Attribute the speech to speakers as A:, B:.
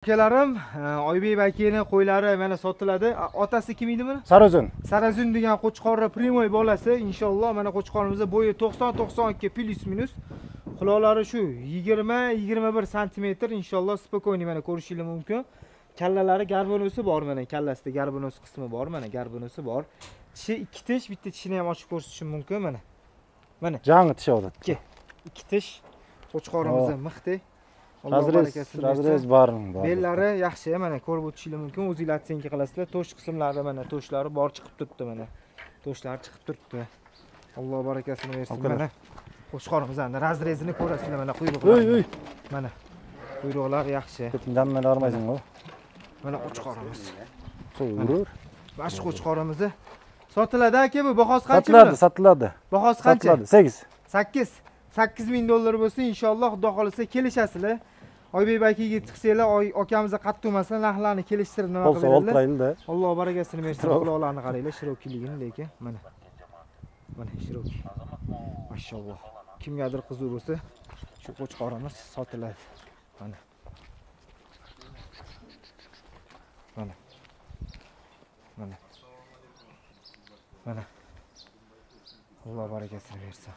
A: Akalarim, Oybek akani qo'ylari mana sotiladi. Otasi kim edi buni?
B: Sarozun.
A: Sarozun degan qo'chqorra primoy bolasi. Inshaalloh mana qo'chqorimiz bo'yi 90-92 plus minus. Quloqlari shu 20-21 sm. Inshaalloh spokойный mana ko'rishingiz mumkin. Kallalari garbonosi bor mana, kallasida garbonos qismi bor mana, garbonosi bor. Tishi 2 tish, bitta tishini ham ochib ko'rsatishim mumkin mana. Mana.
B: Jangi tish oladi.
A: 2 tish. Qo'chqorimiz mixti. Alloh barakasini
B: bersin. Baring bor.
A: Bellari yaxshi, mana ko'rib o'tishingiz mumkin. O'zingizlar atsenka qilasizlar. To'sh qismlarida mana to'shlari bor chiqib turibdi mana. To'shlari chiqib turibdi. Alloh barakasini bersin. Mana qo'chqorimizni razrezini ko'rasizlar mana quyruqlar. Mana quyruqlar yaxshi.
B: Ketindan olmaysan-ku.
A: Mana qo'chqorimiz.
B: So'rur.
A: Mana shu qo'chqorimiz sotiladi aka, bu bahosi qancha?
B: Sotiladi.
A: Bahosi qancha?
B: 8.
A: 8000 dollar bo'lsa, inshaalloh Xudo xolisa kelishasizlar. Oybek akaga chiqsanglar, akamizga qattiq emaslar, narxlarni kelishtirib nima qilib beradilar. Alloh barakasini bersin. Quloqlarni qaranglar, shirokiligini lekin mana. Mana shiroki. Mashalloh. Kimgadir qiziq bo'lsa, shu qo'chqorimiz sotiladi. Mana. Mana. Mana. Mana. Alloh barakasini bersin.